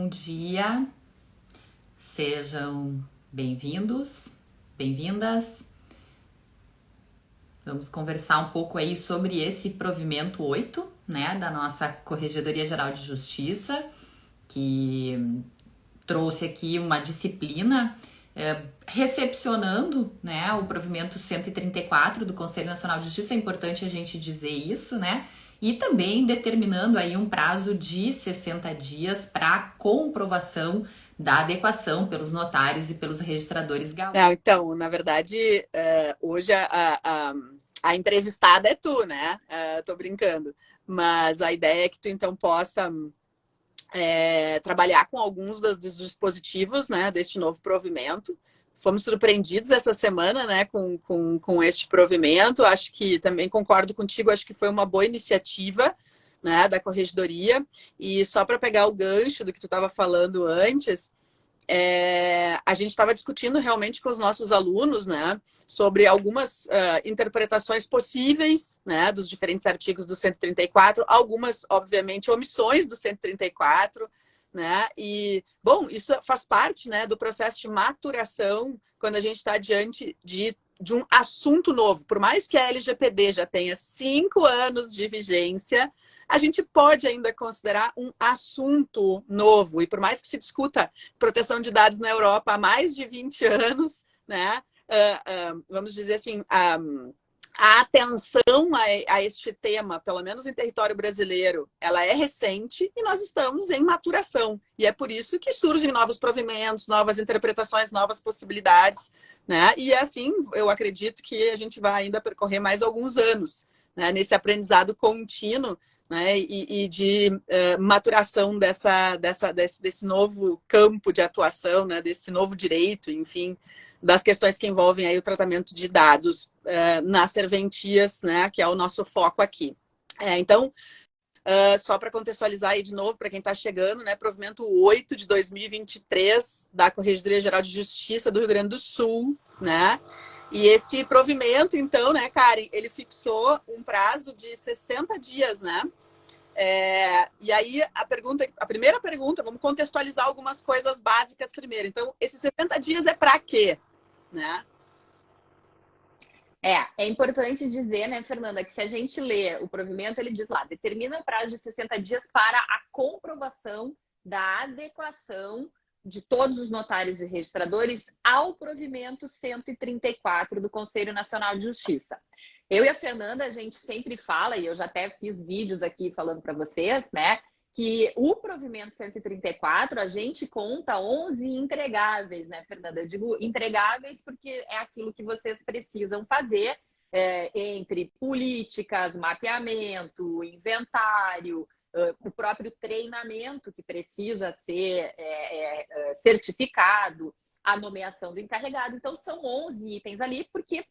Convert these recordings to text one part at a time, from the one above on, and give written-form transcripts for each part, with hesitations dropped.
dia, sejam bem-vindos, bem-vindas. Vamos conversar um pouco aí sobre esse provimento 8, né, da nossa Corregedoria Geral de Justiça, que trouxe aqui uma disciplina recepcionando, né, o provimento 134 do Conselho Nacional de Justiça. É importante a gente dizer isso, né? E também determinando aí um prazo de 60 dias para comprovação da adequação pelos notários e pelos registradores gaúchos. Não, então, na verdade, hoje a entrevistada é tu, né? Tô brincando. Mas a ideia é que tu, então, possa trabalhar com alguns dos dispositivos, né, deste novo provimento. Fomos surpreendidos essa semana, né, com este provimento. Acho que também concordo contigo, acho que foi uma boa iniciativa, né, da Corregedoria. E só para pegar o gancho do que tu estava falando antes, a gente estava discutindo realmente com os nossos alunos, né, sobre algumas interpretações possíveis, né, dos diferentes artigos do 134, algumas, obviamente, omissões do 134, né, e, bom, isso faz parte, né, do processo de maturação quando a gente está diante de um assunto novo. Por mais que a LGPD já tenha 5 anos de vigência, a gente pode ainda considerar um assunto novo. E por mais que se discuta proteção de dados na Europa há mais de 20 anos, né? Vamos dizer assim, a atenção a este tema, pelo menos em território brasileiro, ela é recente e nós estamos em maturação. E é por isso que surgem novos provimentos, novas interpretações, novas possibilidades, né? E assim, eu acredito que a gente vai ainda percorrer mais alguns anos, né, nesse aprendizado contínuo, né, e de maturação desse novo campo de atuação, né, desse novo direito, enfim, das questões que envolvem aí o tratamento de dados nas serventias, né, que é o nosso foco aqui. Então, só para contextualizar aí de novo, para quem está chegando, né, provimento 8 de 2023 da Corregedoria Geral de Justiça do Rio Grande do Sul, né? E esse provimento, então, né, Karen, ele fixou um prazo de 60 dias, né? E aí a primeira pergunta, vamos contextualizar algumas coisas básicas primeiro. Então, esses 60 dias é para quê, né? É importante dizer, né, Fernanda, que se a gente lê o provimento, ele diz lá, determina o prazo de 60 dias para a comprovação da adequação de todos os notários e registradores ao provimento 134 do Conselho Nacional de Justiça. Eu e a Fernanda, a gente sempre fala, e eu já até fiz vídeos aqui falando para vocês, né, que o provimento 134, a gente conta 11 entregáveis, né, Fernanda? Eu digo entregáveis porque é aquilo que vocês precisam fazer entre políticas, mapeamento, inventário, o próprio treinamento que precisa ser certificado, a nomeação do encarregado. Então, são 11 itens ali, porque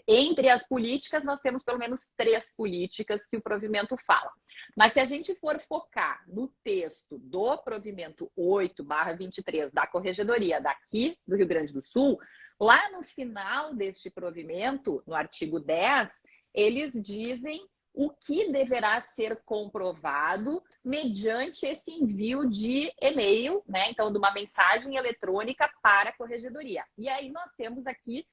entre as políticas, nós temos pelo menos 3 políticas que o provimento fala. Mas se a gente for focar no texto do provimento 8/23 da Corregedoria daqui do Rio Grande do Sul, lá no final deste provimento, no artigo 10, eles dizem o que deverá ser comprovado mediante esse envio de e-mail, né? Então, de uma mensagem eletrônica para a Corregedoria. E aí nós temos aqui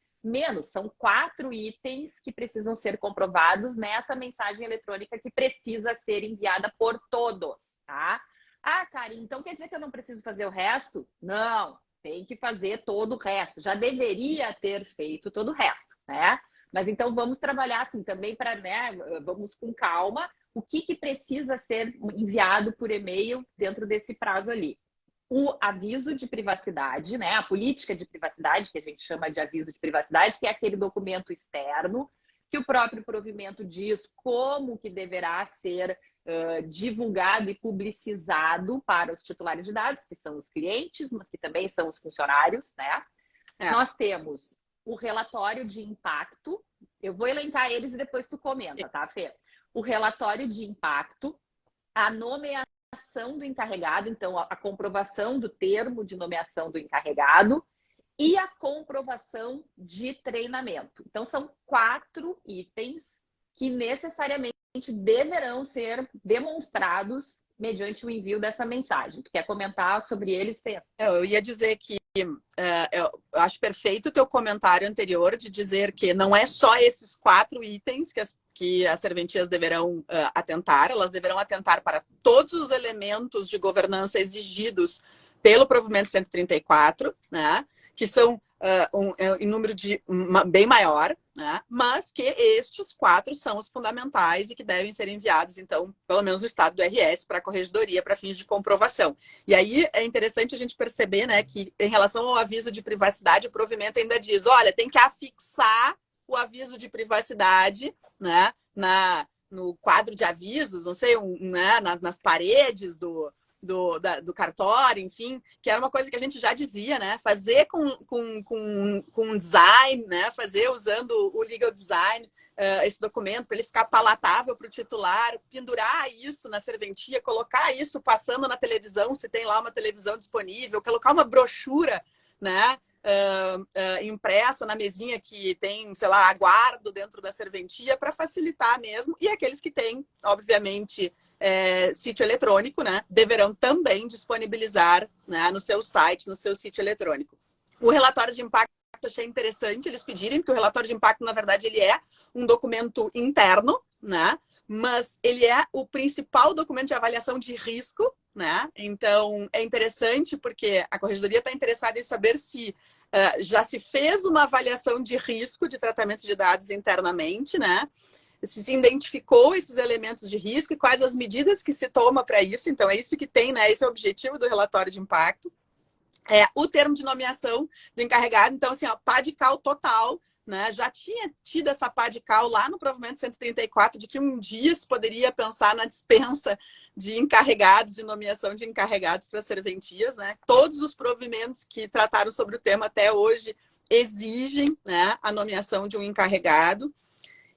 são 4 itens que precisam ser comprovados nessa mensagem eletrônica que precisa ser enviada por todos, tá? Ah, Karen, então quer dizer que eu não preciso fazer o resto? Não, tem que fazer todo o resto. Já deveria ter feito todo o resto, né? Mas então vamos trabalhar assim também para, né, vamos com calma, o que precisa ser enviado por e-mail dentro desse prazo ali. O aviso de privacidade, né, a política de privacidade, que a gente chama de aviso de privacidade, que é aquele documento externo, que o próprio provimento diz como que deverá ser divulgado e publicizado para os titulares de dados, que são os clientes, mas que também são os funcionários, né? Nós temos o relatório de impacto. Eu vou elencar eles e depois tu comenta, tá, Fê? O relatório de impacto, a nomeação do encarregado, então a comprovação do termo de nomeação do encarregado e a comprovação de treinamento. Então, são 4 itens que necessariamente deverão ser demonstrados mediante o envio dessa mensagem. Tu quer comentar sobre eles, Fê? Eu ia dizer que eu acho perfeito o teu comentário anterior de dizer que não é só esses 4 itens que as serventias deverão atentar, elas deverão atentar para todos os elementos de governança exigidos pelo provimento 134, né, que são em número bem maior, né, mas que estes 4 são os fundamentais e que devem ser enviados, então, pelo menos no estado do RS, para a corregedoria, para fins de comprovação. E aí é interessante a gente perceber, né, que em relação ao aviso de privacidade, o provimento ainda diz, olha, tem que afixar o aviso de privacidade, né, no quadro de avisos, não sei, né, nas paredes do cartório, enfim, que era uma coisa que a gente já dizia, né? Fazer com design, né? Fazer usando o legal design, esse documento, para ele ficar palatável para o titular, pendurar isso na serventia, colocar isso passando na televisão, se tem lá uma televisão disponível, colocar uma brochura, né? Impressa na mesinha que tem, sei lá, aguardo dentro da serventia para facilitar mesmo. E aqueles que têm, obviamente, sítio eletrônico, né, deverão também disponibilizar, né, no seu site, no seu sítio eletrônico. O relatório de impacto eu achei interessante eles pedirem, porque o relatório de impacto, na verdade, ele é um documento interno, né, mas ele é o principal documento de avaliação de risco, né? Então, é interessante porque a corregedoria está interessada em saber se já se fez uma avaliação de risco de tratamento de dados internamente, né? Se identificou esses elementos de risco e quais as medidas que se toma para isso. Então, é isso que tem, né? Esse é o objetivo do relatório de impacto. O termo de nomeação do encarregado. Então, assim, ó, pá de cal total, né? Já tinha tido essa pá de cal lá no provimento 134, de que um dia se poderia pensar na dispensa de encarregados, de nomeação de encarregados para serventias, né? Todos os provimentos que trataram sobre o tema até hoje exigem, né, a nomeação de um encarregado.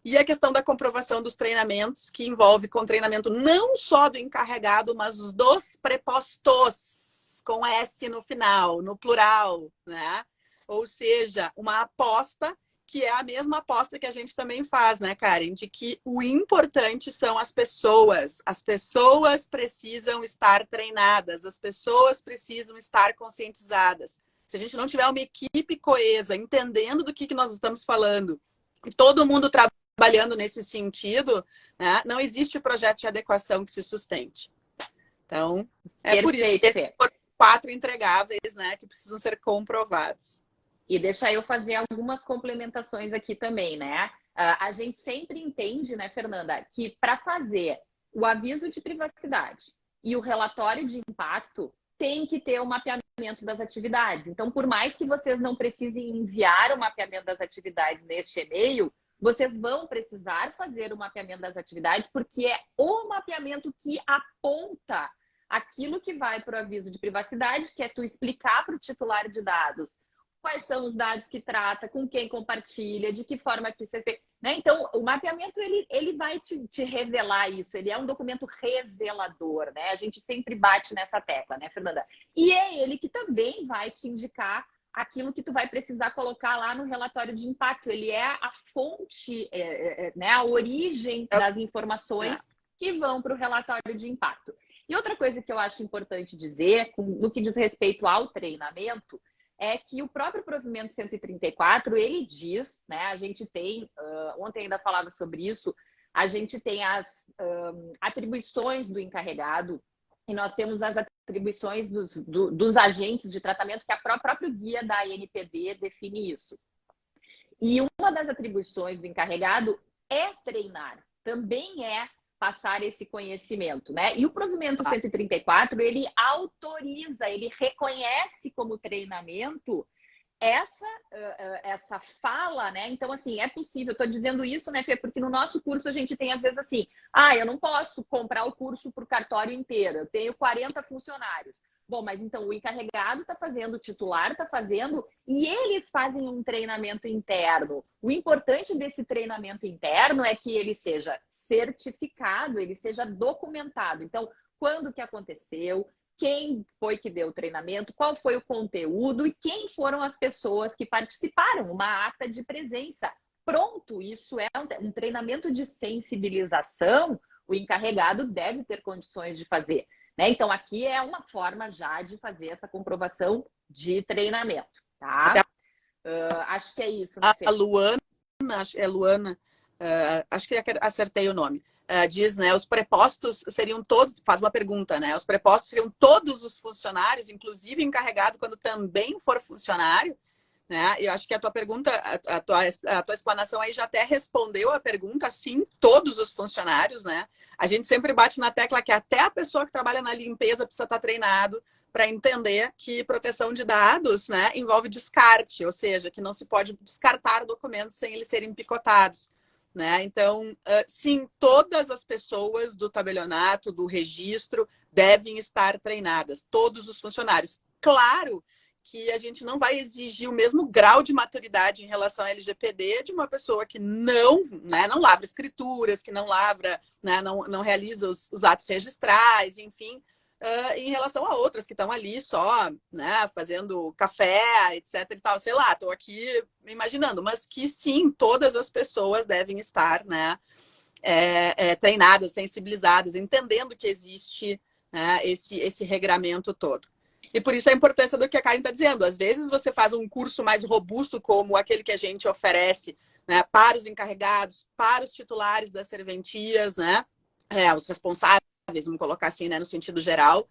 E a questão da comprovação dos treinamentos, que envolve com treinamento não só do encarregado, mas dos prepostos, com S no final, no plural, né? Ou seja, uma aposta que é a mesma aposta que a gente também faz, né, Karen? De que o importante são as pessoas. As pessoas precisam estar treinadas, as pessoas precisam estar conscientizadas. Se a gente não tiver uma equipe coesa, entendendo do que nós estamos falando, e todo mundo trabalhando nesse sentido, né, não existe projeto de adequação que se sustente. Então, por isso que esses 4 entregáveis, né, que precisam ser comprovados. E deixa eu fazer algumas complementações aqui também, né? A gente sempre entende, né, Fernanda, que para fazer o aviso de privacidade e o relatório de impacto, tem que ter o mapeamento das atividades. Então, por mais que vocês não precisem enviar o mapeamento das atividades neste e-mail, vocês vão precisar fazer o mapeamento das atividades, porque é o mapeamento que aponta aquilo que vai para o aviso de privacidade, que é tu explicar para o titular de dados quais são os dados que trata, com quem compartilha, de que forma que isso é feito. Né? Então, o mapeamento ele vai te revelar isso, ele é um documento revelador, né? A gente sempre bate nessa tecla, né, Fernanda? E é ele que também vai te indicar aquilo que tu vai precisar colocar lá no relatório de impacto. Ele é a fonte, né, a origem das informações que vão para o relatório de impacto. E outra coisa que eu acho importante dizer, no que diz respeito ao treinamento, é que o próprio provimento 134, ele diz, né, a gente tem, ontem ainda falava sobre isso, a gente tem as atribuições do encarregado e nós temos as atribuições dos agentes de tratamento, que a próprio guia da ANPD define isso. E uma das atribuições do encarregado é treinar, também é passar esse conhecimento, né? E o provimento 134, ele autoriza, ele reconhece como treinamento essa fala, né? Então, assim, é possível. Eu tô dizendo isso, né, Fê? Porque no nosso curso a gente tem, às vezes, assim, eu não posso comprar o curso por cartório inteiro, eu tenho 40 funcionários. Bom, mas então o encarregado está fazendo, o titular está fazendo, e eles fazem um treinamento interno. O importante desse treinamento interno é que ele seja certificado, ele seja documentado. Então, quando que aconteceu, quem foi que deu o treinamento, qual foi o conteúdo e quem foram as pessoas que participaram, uma ata de presença. Pronto, isso é um treinamento de sensibilização o encarregado deve ter condições de fazer, né? Então, aqui é uma forma já de fazer essa comprovação de treinamento, Até tá? Acho que é isso, né, Fê? a Luana, Luana, acho que acertei o nome. Diz, né, os prepostos seriam todos, faz uma pergunta, né? Os prepostos seriam todos os funcionários, inclusive encarregado quando também for funcionário, né? Eu acho que a tua pergunta, a tua explanação aí já até respondeu a pergunta, sim, todos os funcionários, né? A gente sempre bate na tecla que até a pessoa que trabalha na limpeza precisa estar treinado para entender que proteção de dados, né, envolve descarte, ou seja, que não se pode descartar documentos sem eles serem picotados, né? Então, sim, todas as pessoas do tabelionato, do registro, devem estar treinadas, todos os funcionários. Claro que a gente não vai exigir o mesmo grau de maturidade em relação à LGPD de uma pessoa que não, né, não lavra escrituras, que não lavra, né, não realiza os atos registrais, enfim, em relação a outras que estão ali só, né, fazendo café, etc e tal, sei lá, estou aqui imaginando, mas que sim, todas as pessoas devem estar, né, treinadas, sensibilizadas, entendendo que existe, né, esse regramento todo. E por isso a importância do que a Karen está dizendo. Às vezes você faz um curso mais robusto, como aquele que a gente oferece, né, para os encarregados, para os titulares das serventias, né, os responsáveis, vamos colocar assim, né, no sentido geral.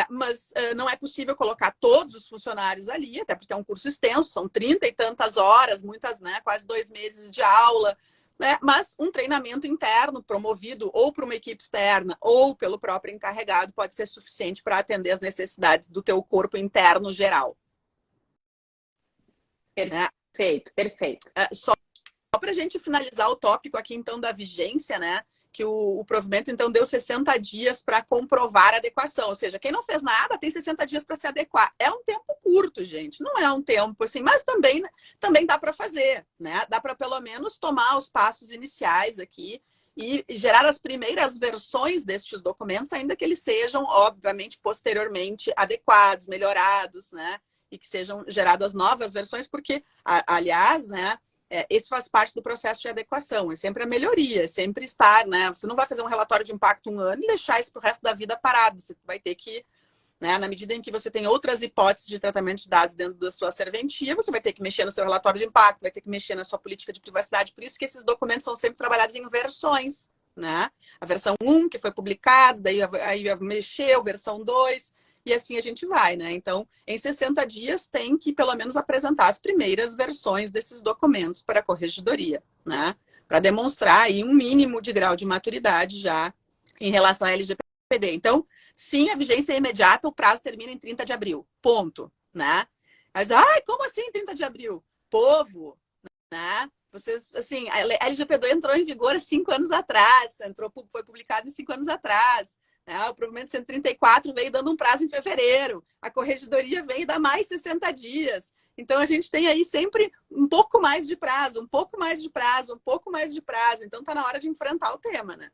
Mas não é possível colocar todos os funcionários ali, até porque é um curso extenso, são 30 e tantas horas, muitas, né, quase 2 meses de aula. Né? Mas um treinamento interno promovido ou por uma equipe externa ou pelo próprio encarregado pode ser suficiente para atender as necessidades do teu corpo interno geral. Perfeito, perfeito. Só para a gente finalizar o tópico aqui, então, da vigência, né? Que o provimento, então, deu 60 dias para comprovar a adequação. Ou seja, quem não fez nada tem 60 dias para se adequar. É um tempo curto, gente. Não é um tempo assim, mas também dá para fazer, né? Dá para, pelo menos, tomar os passos iniciais aqui e gerar as primeiras versões destes documentos, ainda que eles sejam, obviamente, posteriormente adequados, melhorados, né? E que sejam geradas novas versões, porque, aliás, né? Esse faz parte do processo de adequação, é sempre a melhoria, é sempre estar, né? Você não vai fazer um relatório de impacto um ano e deixar isso para o resto da vida parado. Você vai ter que, né, na medida em que você tem outras hipóteses de tratamento de dados dentro da sua serventia, você vai ter que mexer no seu relatório de impacto, vai ter que mexer na sua política de privacidade. Por isso que esses documentos são sempre trabalhados em versões, né? A versão 1, que foi publicada, daí aí mexeu, versão 2... E assim a gente vai, né? Então, em 60 dias tem que, pelo menos, apresentar as primeiras versões desses documentos para a corregedoria, né? Para demonstrar aí um mínimo de grau de maturidade já em relação à LGPD. Então, sim, a vigência é imediata, o prazo termina em 30 de abril. Ponto, né? Mas, como assim 30 de abril? Povo, né? Vocês, assim, a LGPD entrou em vigor há 5 anos atrás, foi publicado em 5 anos atrás. O provimento 134 veio dando um prazo em fevereiro. A corregedoria veio dar mais 60 dias. Então, a gente tem aí sempre um pouco mais de prazo, um pouco mais de prazo, um pouco mais de prazo. Então, está na hora de enfrentar o tema, né?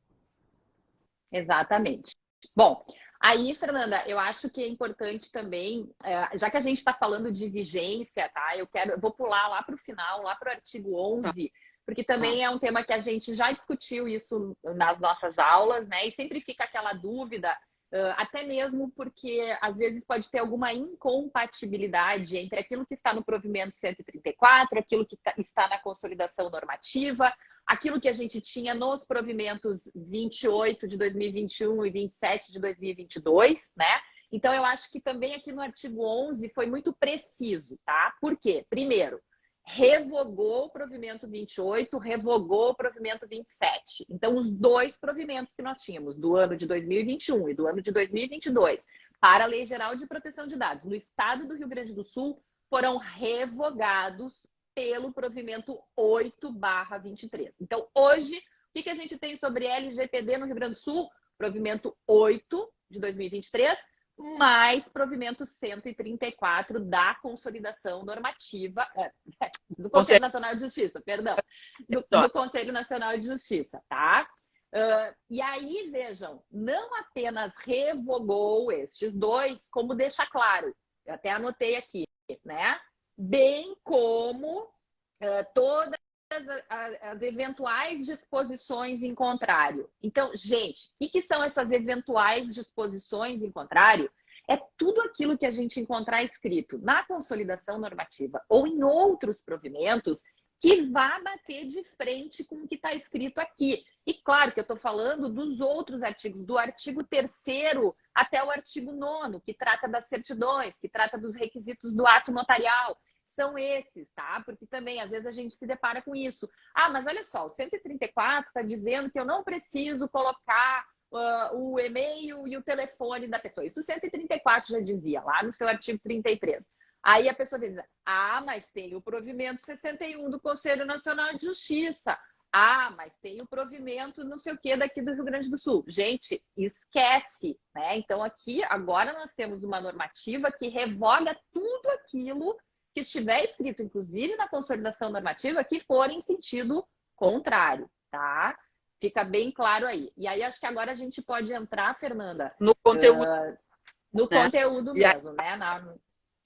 Exatamente. Bom, aí, Fernanda, eu acho que é importante também, já que a gente está falando de vigência, tá? Eu vou pular lá para o final, lá para o artigo 11, porque também é um tema que a gente já discutiu isso nas nossas aulas, né? E sempre fica aquela dúvida, até mesmo porque às vezes pode ter alguma incompatibilidade entre aquilo que está no provimento 134, aquilo que está na consolidação normativa, aquilo que a gente tinha nos provimentos 28 de 2021 e 27 de 2022, né? Então, eu acho que também aqui no artigo 11 foi muito preciso, tá? Por quê? Primeiro, revogou o provimento 28, revogou o provimento 27. Então, os dois provimentos que nós tínhamos, do ano de 2021 e do ano de 2022, para a Lei Geral de Proteção de Dados no estado do Rio Grande do Sul, foram revogados pelo provimento 8/23. Então, hoje, o que a gente tem sobre LGPD no Rio Grande do Sul? Provimento 8 de 2023, mais provimento 134 da consolidação normativa do Conselho Nacional de Justiça, perdão, do Conselho Nacional de Justiça, tá? E aí, vejam, não apenas revogou estes dois, como deixa claro, eu até anotei aqui, né? Bem como todas as eventuais disposições em contrário. Então, gente, o que são essas eventuais disposições em contrário? É tudo aquilo que a gente encontrar escrito na consolidação normativa ou em outros provimentos que vá bater de frente com o que está escrito aqui. E claro que eu estou falando dos outros artigos, do artigo 3º até o artigo 9º, que trata das certidões, que trata dos requisitos do ato notarial. São esses, tá? Porque também, às vezes, a gente se depara com isso. Ah, mas olha só, o 134 está dizendo que eu não preciso colocar o e-mail e o telefone da pessoa. Isso o 134 já dizia, lá no seu artigo 33. Aí a pessoa diz, ah, mas tem o provimento 61 do Conselho Nacional de Justiça. Ah, mas tem o provimento não sei o que daqui do Rio Grande do Sul. Gente, esquece, né? Então aqui, agora nós temos uma normativa que revoga tudo aquilo que estiver escrito, inclusive na consolidação normativa, que for em sentido contrário, tá? Fica bem claro aí. E aí, acho que agora a gente pode entrar, Fernanda, no conteúdo, no né? conteúdo mesmo, né?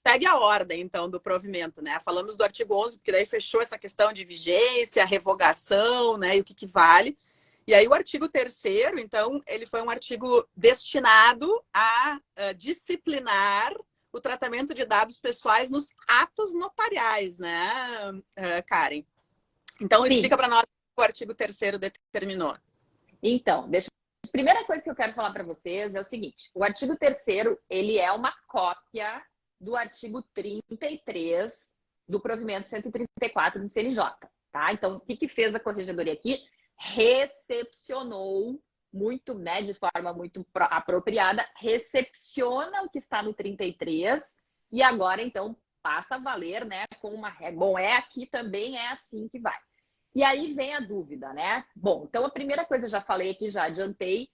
Segue a ordem, então, do provimento, né? Falamos do artigo 11, porque daí fechou essa questão de vigência, revogação, né? E o que vale. E aí o artigo 3º, então, ele foi um artigo destinado a disciplinar o tratamento de dados pessoais nos atos notariais, né, Karen? Então, Sim. explica para nós o que o artigo 3º determinou. Então, a primeira coisa que eu quero falar para vocês é o seguinte: o artigo 3º, ele é uma cópia do artigo 33 do provimento 134 do CNJ, tá? Então, o que fez a corregedoria aqui? Recepcionou muito, né, de forma muito apropriada, recepciona o que está no 33 e agora, então, passa a valer, né, com uma regra. Bom, aqui também é assim que vai. E aí vem a dúvida, né? Bom, então a primeira coisa, já falei aqui, já adiantei,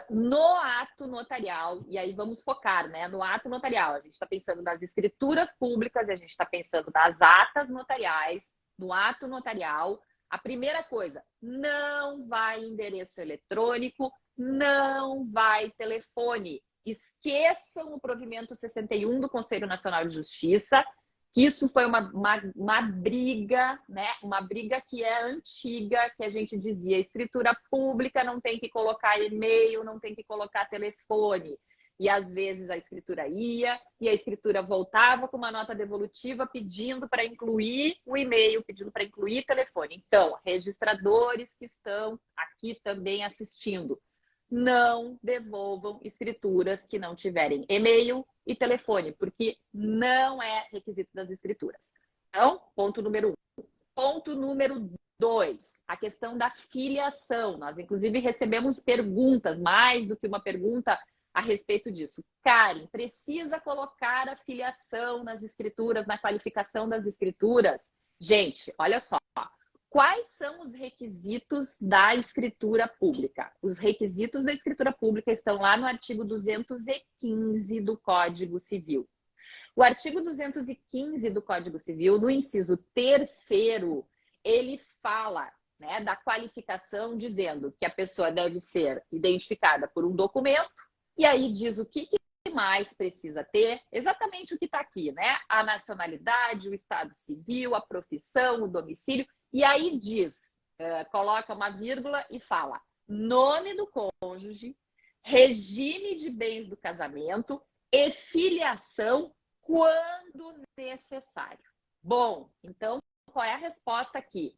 no ato notarial, e aí vamos focar, né, no ato notarial. A gente está pensando nas escrituras públicas, a gente está pensando nas atas notariais, no ato notarial. A primeira coisa, não vai endereço eletrônico, não vai telefone. Esqueçam o provimento 61 do Conselho Nacional de Justiça, que isso foi uma briga, né? Uma briga que é antiga, que a gente dizia, escritura pública não tem que colocar e-mail, não tem que colocar telefone. E às vezes a escritura ia e a escritura voltava com uma nota devolutiva pedindo para incluir o e-mail, pedindo para incluir telefone. Então, registradores que estão aqui também assistindo, não devolvam escrituras que não tiverem e-mail e telefone, porque não é requisito das escrituras. Então, ponto número 1. Ponto número 2, a questão da filiação. Nós, inclusive, recebemos perguntas, mais do que uma pergunta a respeito disso. Karen, precisa colocar a filiação nas escrituras, na qualificação das escrituras? Gente, olha só. Quais são os requisitos da escritura pública? Os requisitos da escritura pública estão lá no artigo 215 do Código Civil. O artigo 215 do Código Civil, no inciso 3º, ele fala, né, da qualificação, dizendo que a pessoa deve ser identificada por um documento, e aí diz o que mais precisa ter, exatamente o que está aqui, né? A nacionalidade, o estado civil, a profissão, o domicílio, e aí diz, coloca uma vírgula e fala nome do cônjuge, regime de bens do casamento e filiação quando necessário. Bom, então qual é a resposta aqui?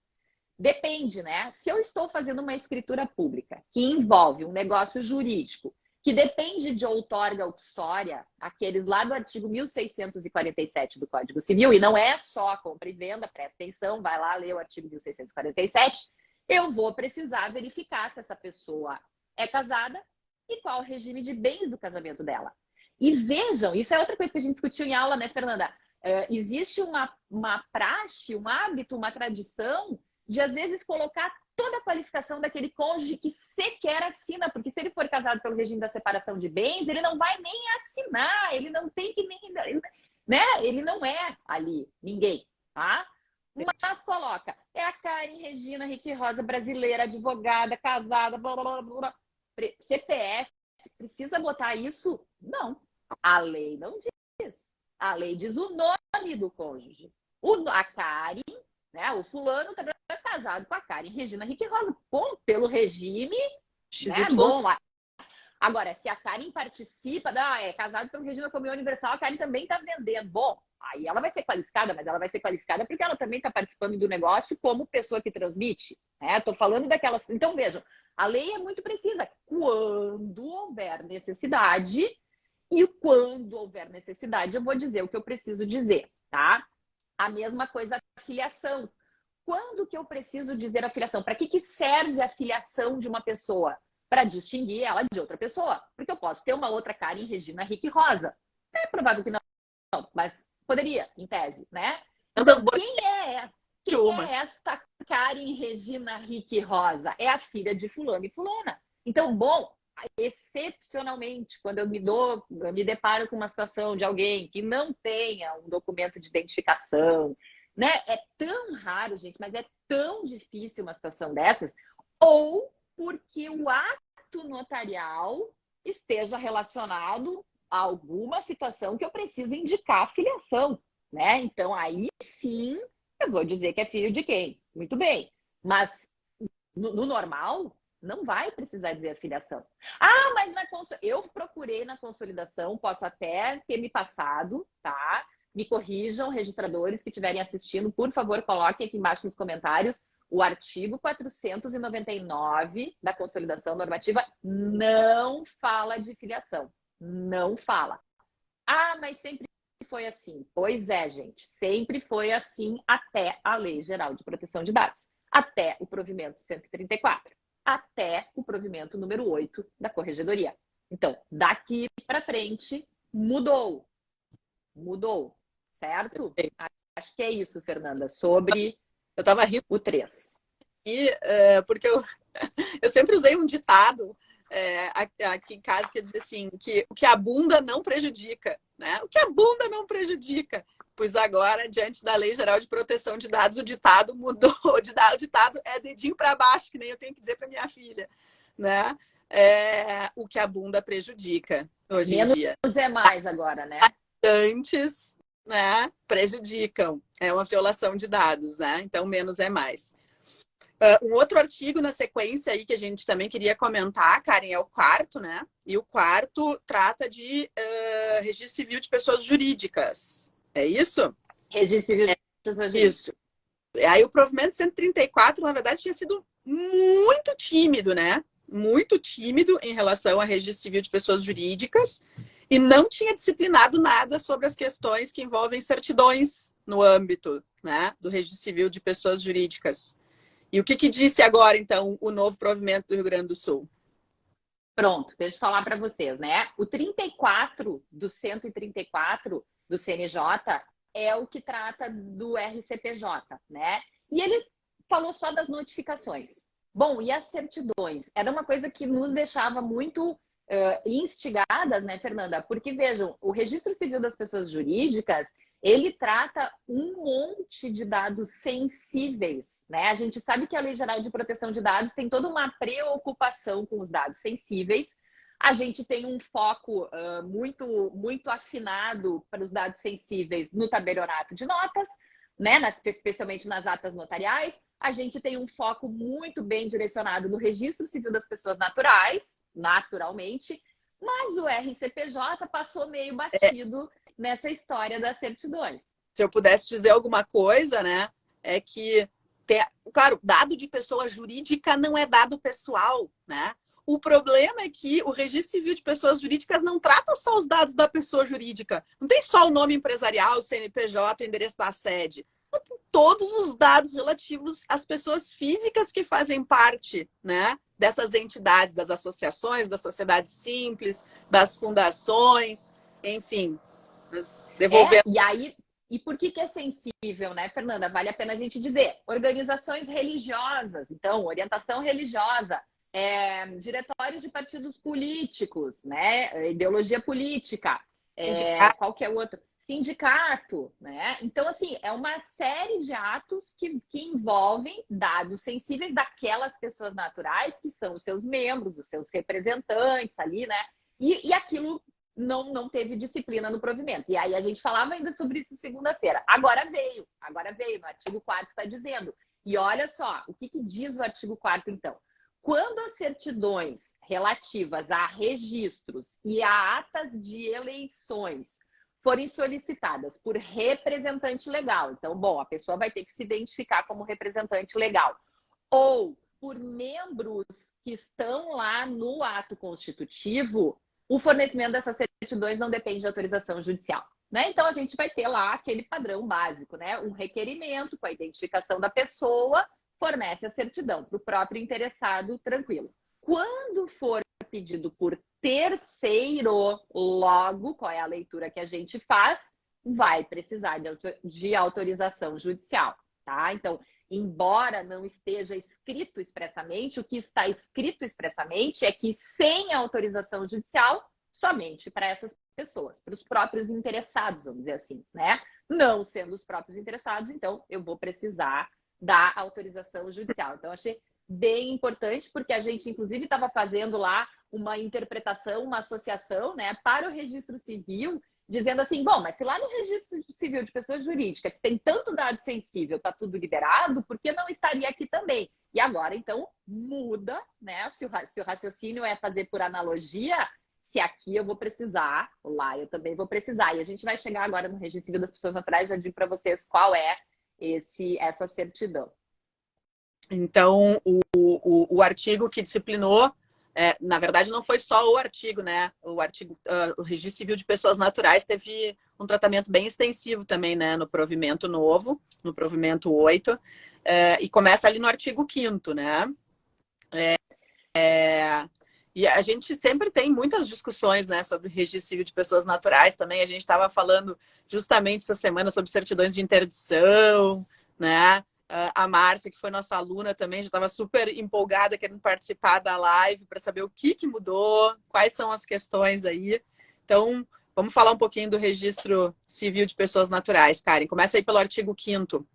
Depende, né? Se eu estou fazendo uma escritura pública que envolve um negócio jurídico, que depende de outorga uxória, aqueles lá do artigo 1647 do Código Civil, e não é só compra e venda, presta atenção, vai lá ler o artigo 1647, eu vou precisar verificar se essa pessoa é casada e qual o regime de bens do casamento dela. E vejam, isso é outra coisa que a gente discutiu em aula, né, Fernanda? Existe uma praxe, um hábito, uma tradição de, às vezes, colocar toda a qualificação daquele cônjuge que sequer assina, porque se ele for casado pelo regime da separação de bens, ele não vai nem assinar, ele não tem que nem, né? Ele não é ali ninguém, tá? Mas coloca, é a Karen Regina Henrique Rosa, brasileira, advogada, casada, blá, blá, blá, blá. CPF, precisa botar isso? Não. A lei não diz. A lei diz o nome do cônjuge. A Karen, né? O fulano tá casado com a Karen Regina Henrique Rosa. Bom, pelo regime, né? XY. Bom, agora, se a Karen participa, é casado pelo regime da Comunhão Universal, a Karen também está vendendo. Bom, aí ela vai ser qualificada, mas ela vai ser qualificada porque ela também está participando do negócio como pessoa que transmite. Estou falando daquelas... Então, vejam, a lei é muito precisa. Quando houver necessidade, e quando houver necessidade, eu vou dizer o que eu preciso dizer, tá? A mesma coisa a filiação. Quando que eu preciso dizer a filiação? Para que serve a filiação de uma pessoa? Para distinguir ela de outra pessoa. Porque eu posso ter uma outra Karen Regina Henrique Rosa. É provável que não, mas poderia, em tese, né? Então, quem é esta Karen Regina Henrique Rosa? É a filha de fulano e fulana. Então, bom, excepcionalmente, quando eu me deparo com uma situação de alguém que não tenha um documento de identificação, né? É tão raro, gente, mas é tão difícil uma situação dessas, ou porque o ato notarial esteja relacionado a alguma situação que eu preciso indicar a filiação, né? Então, aí sim, eu vou dizer que é filho de quem? Muito bem. Mas, no normal, não vai precisar dizer a filiação. Ah, mas eu procurei na consolidação, posso até ter me passado, tá? Me corrijam, registradores que estiverem assistindo, por favor, coloquem aqui embaixo nos comentários. O artigo 499 da Consolidação Normativa não fala de filiação. Não fala. Ah, mas sempre foi assim. Pois é, gente. Sempre foi assim até a Lei Geral de Proteção de Dados. Até o provimento 134. Até o provimento número 8 da Corregedoria. Então, daqui para frente, mudou. Mudou. Certo? Acho que é isso, Fernanda, sobre... Eu tava rindo. O 3. Porque eu sempre usei um ditado aqui em casa que diz assim, que o que a bunda não prejudica, né? O que a bunda não prejudica. Pois agora, diante da Lei Geral de Proteção de Dados, o ditado mudou. O ditado é dedinho para baixo, que nem eu tenho que dizer para minha filha, né? O que a bunda prejudica hoje em dia. Menos é mais agora, né? Antes, né, prejudicam. É uma violação de dados, né? Então, menos é mais. Um outro artigo na sequência aí que a gente também queria comentar, Karen, é o 4º, né? E o 4º trata de registro civil de pessoas jurídicas. É isso? Registro civil de pessoas jurídicas. Isso. Aí o provimento 134, na verdade, tinha sido muito tímido, né? Muito tímido em relação a registro civil de pessoas jurídicas e não tinha disciplinado nada sobre as questões que envolvem certidões no âmbito, né, do registro civil de pessoas jurídicas. E o que disse agora, então, o novo provimento do Rio Grande do Sul? Pronto, deixa eu falar para vocês, né? O 34 do 134 do CNJ é o que trata do RCPJ, né? E ele falou só das notificações. Bom, e as certidões? Era uma coisa que nos deixava muito instigadas, né, Fernanda? Porque, vejam, o Registro Civil das Pessoas Jurídicas, ele trata um monte de dados sensíveis, né? A gente sabe que a Lei Geral de Proteção de Dados tem toda uma preocupação com os dados sensíveis. A gente tem um foco muito afinado para os dados sensíveis no tabelionato de notas, né? Especialmente nas atas notariais. A gente tem um foco muito bem direcionado no Registro Civil das Pessoas Naturais, naturalmente, mas o RCPJ passou meio batido nessa história das certidões. Se eu pudesse dizer alguma coisa, né, é que, claro, dado de pessoa jurídica não é dado pessoal, né? O problema é que o Registro Civil de Pessoas Jurídicas não trata só os dados da pessoa jurídica. Não tem só o nome empresarial, o CNPJ, o endereço da sede. Tem todos os dados relativos às pessoas físicas que fazem parte, né, dessas entidades, das associações, das sociedades simples, das fundações, enfim. Devolvendo... E por que é sensível, né, Fernanda? Vale a pena a gente dizer. Organizações religiosas, então, orientação religiosa, diretórios de partidos políticos, né, ideologia política, qual que é o outro? Sindicato, né? Então, assim, é uma série de atos que envolvem dados sensíveis daquelas pessoas naturais que são os seus membros, os seus representantes ali, né? E aquilo não teve disciplina no provimento. E aí a gente falava ainda sobre isso segunda-feira. Agora veio, no artigo 4º está dizendo E olha só, o que diz o artigo 4º, então? Quando as certidões relativas a registros e a atas de eleições forem solicitadas por representante legal, então, bom, a pessoa vai ter que se identificar como representante legal, ou por membros que estão lá no ato constitutivo, o fornecimento dessas certidões não depende de autorização judicial. Né? Então, a gente vai ter lá aquele padrão básico, né? Um requerimento com a identificação da pessoa, fornece a certidão para o próprio interessado, tranquilo. Quando for pedido por terceiro, logo, qual é a leitura que a gente faz? Vai precisar de autorização judicial, tá? Então, embora não esteja escrito expressamente, o que está escrito expressamente é que sem autorização judicial, somente para essas pessoas, para os próprios interessados, vamos dizer assim, né? Não sendo os próprios interessados, então eu vou precisar da autorização judicial. Então, achei bem importante, porque a gente, inclusive, estava fazendo lá uma interpretação, uma associação, né, para o registro civil, dizendo assim, bom, mas se lá no registro civil de pessoa jurídica, que tem tanto dado sensível, está tudo liberado, por que não estaria aqui também? E agora, então, muda, né? Se o raciocínio é fazer por analogia, se aqui eu vou precisar, lá eu também vou precisar. E a gente vai chegar agora no registro civil das pessoas naturais, já digo para vocês qual é essa certidão. Então, o artigo que disciplinou, na verdade, não foi só o artigo, né? O Registro Civil de Pessoas Naturais teve um tratamento bem extensivo também, né? No provimento novo, no provimento 8, e começa ali no artigo 5º, né? E a gente sempre tem muitas discussões, né, sobre o Registro Civil de Pessoas Naturais também. A gente estava falando justamente essa semana sobre certidões de interdição, né? A Márcia, que foi nossa aluna também, já estava super empolgada querendo participar da live para saber o que mudou, quais são as questões aí. Então, vamos falar um pouquinho do Registro Civil de Pessoas Naturais, Karen. Começa aí pelo artigo 5º.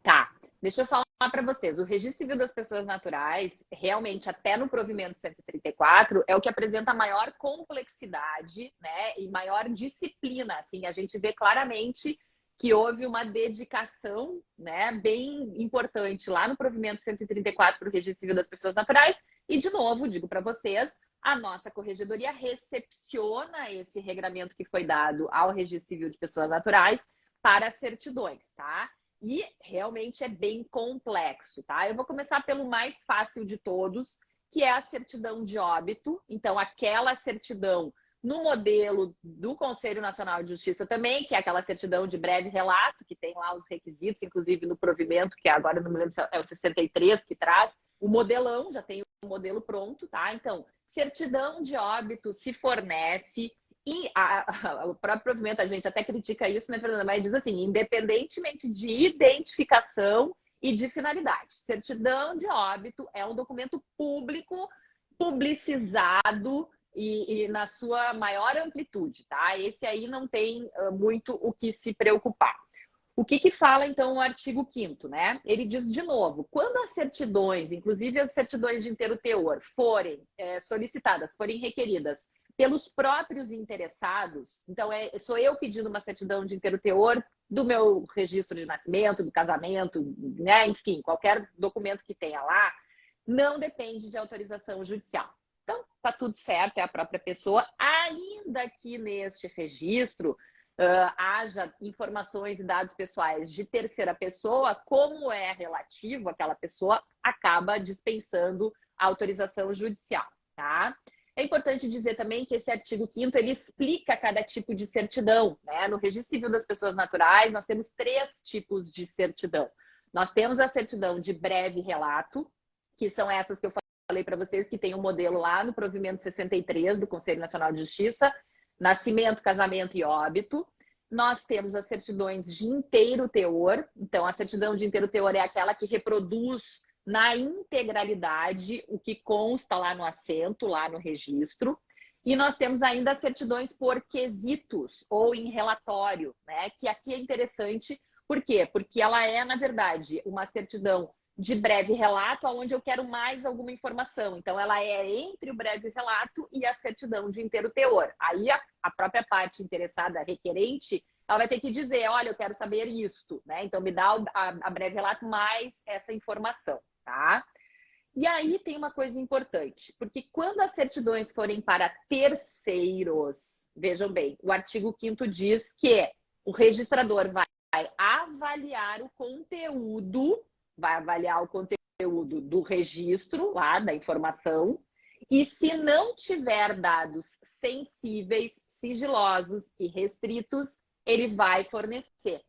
Tá. Deixa eu falar para vocês. O Registro Civil das Pessoas Naturais, realmente, até no provimento 134, é o que apresenta a maior complexidade, né, e maior disciplina. Assim, a gente vê claramente que houve uma dedicação, né, bem importante lá no provimento 134 para o Registro Civil das Pessoas Naturais. E, de novo, digo para vocês, a nossa corregedoria recepciona esse regramento que foi dado ao Registro Civil de Pessoas Naturais para certidões, tá? E realmente é bem complexo, tá? Eu vou começar pelo mais fácil de todos, que é a certidão de óbito. Então, aquela certidão no modelo do Conselho Nacional de Justiça também, que é aquela certidão de breve relato, que tem lá os requisitos, inclusive no provimento, que agora não me lembro se é o 63 que traz. O modelão, já tem o modelo pronto, tá? Então, certidão de óbito se fornece. E o próprio provimento, a gente até critica isso, né, Fernanda? Mas diz assim, independentemente de identificação e de finalidade. Certidão de óbito é um documento público, publicizado e na sua maior amplitude, tá? Esse aí não tem muito o que se preocupar. O que fala, então, o artigo 5º, né? Ele diz, de novo, quando as certidões, inclusive as certidões de inteiro teor, forem solicitadas, forem requeridas pelos próprios interessados, então sou eu pedindo uma certidão de inteiro teor do meu registro de nascimento, do casamento, né? Enfim, qualquer documento que tenha lá, não depende de autorização judicial. Então, tá tudo certo, é a própria pessoa, ainda que neste registro haja informações e dados pessoais de terceira pessoa, como é relativo, aquela pessoa acaba dispensando a autorização judicial, tá? É importante dizer também que esse artigo 5º, ele explica cada tipo de certidão, né? No Registro Civil das Pessoas Naturais, nós temos 3 tipos de certidão. Nós temos a certidão de breve relato, que são essas que eu falei para vocês, que tem um modelo lá no provimento 63 do Conselho Nacional de Justiça, nascimento, casamento e óbito. Nós temos as certidões de inteiro teor. Então, a certidão de inteiro teor é aquela que reproduz na integralidade o que consta lá no assento, lá no registro. E nós temos ainda as certidões por quesitos ou em relatório, né? Que aqui é interessante. Por quê? Porque ela é, na verdade, uma certidão de breve relato, onde eu quero mais alguma informação. Então, ela é entre o breve relato e a certidão de inteiro teor. Aí, a própria parte interessada, requerente, ela vai ter que dizer, olha, eu quero saber isto, né? Então me dá a breve relato mais essa informação, tá? E aí tem uma coisa importante, porque quando as certidões forem para terceiros, vejam bem, o artigo 5º diz que o registrador vai avaliar o conteúdo, vai avaliar o conteúdo do registro, lá da informação, e se não tiver dados sensíveis, sigilosos e restritos, ele vai fornecer.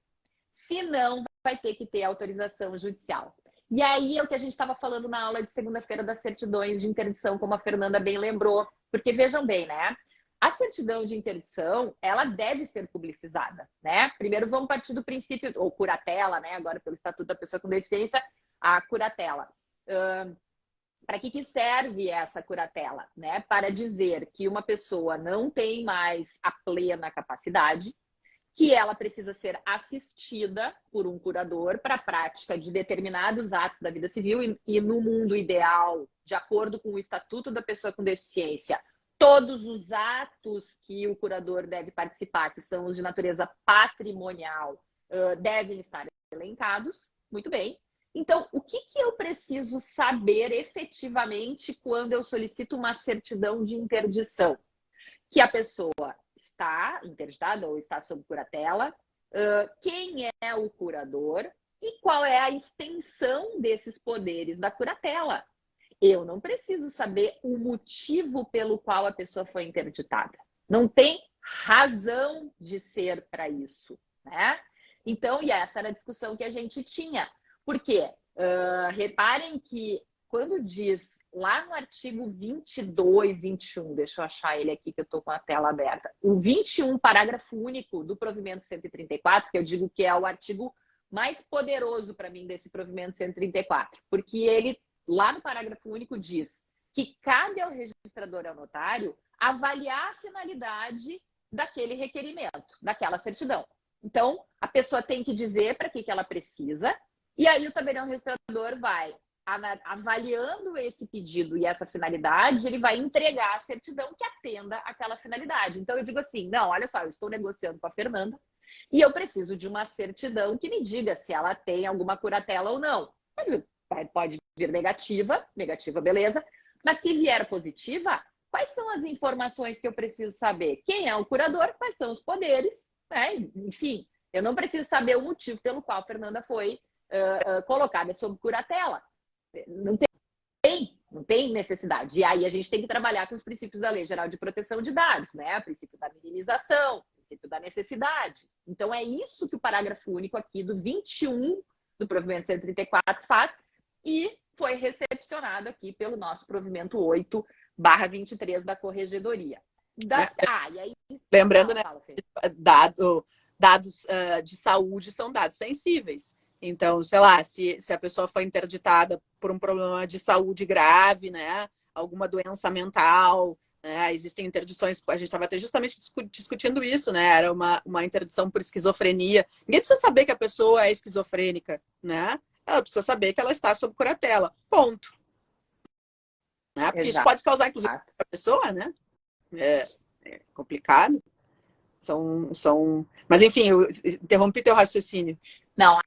Se não, vai ter que ter autorização judicial. E aí é o que a gente estava falando na aula de segunda-feira das certidões de interdição, como a Fernanda bem lembrou. Porque vejam bem, né? A certidão de interdição, ela deve ser publicizada, né? Primeiro vamos partir do princípio, ou curatela, né? Agora pelo Estatuto da Pessoa com Deficiência, a curatela. Para que serve essa curatela, né? Para dizer que uma pessoa não tem mais a plena capacidade, que ela precisa ser assistida por um curador para a prática de determinados atos da vida civil e no mundo ideal, de acordo com o Estatuto da Pessoa com Deficiência, todos os atos que o curador deve participar, que são os de natureza patrimonial, devem estar elencados. Muito bem. Então, o que eu preciso saber efetivamente quando eu solicito uma certidão de interdição? Que a pessoa está interditada ou está sob curatela, quem é o curador e qual é a extensão desses poderes da curatela. Eu não preciso saber o motivo pelo qual a pessoa foi interditada. Não tem razão de ser para isso, né? Então, e essa era a discussão que a gente tinha. Por quê? Reparem que quando diz lá no artigo 22, 21, deixa eu achar ele aqui que eu estou com a tela aberta, o 21, parágrafo único do provimento 134, que eu digo que é o artigo mais poderoso para mim desse provimento 134, porque ele, lá no parágrafo único, diz que cabe ao registrador e ao notário avaliar a finalidade daquele requerimento, daquela certidão. Então, a pessoa tem que dizer para que ela precisa, e aí o tabelião registrador vai avaliando esse pedido e essa finalidade, ele vai entregar a certidão que atenda àquela finalidade. Então, eu digo assim, não, olha só, eu estou negociando com a Fernanda e eu preciso de uma certidão que me diga se ela tem alguma curatela ou não. Pode vir negativa, beleza. Mas se vier positiva, quais são as informações que eu preciso saber? Quem é o curador? Quais são os poderes? Enfim, eu não preciso saber o motivo pelo qual a Fernanda foi colocada sob curatela. Não tem necessidade. E aí a gente tem que trabalhar com os princípios da Lei Geral de Proteção de Dados, né? O princípio da minimização, o princípio da necessidade. Então é isso que o parágrafo único aqui do 21 do provimento 134 faz e foi recepcionado aqui pelo nosso provimento 8/23 da Corregedoria. E aí, lembrando, né, dados de saúde são dados sensíveis. Então, sei lá, se a pessoa foi interditada por um problema de saúde grave, né? Alguma doença mental, né? Existem interdições, a gente estava até justamente discutindo isso, né? Era uma interdição por esquizofrenia. Ninguém precisa saber que a pessoa é esquizofrênica, né? Ela precisa saber que ela está sob curatela. Ponto. Né? Porque isso pode causar, inclusive, a pessoa, né? É complicado. Mas, enfim, eu interrompi teu raciocínio. Não,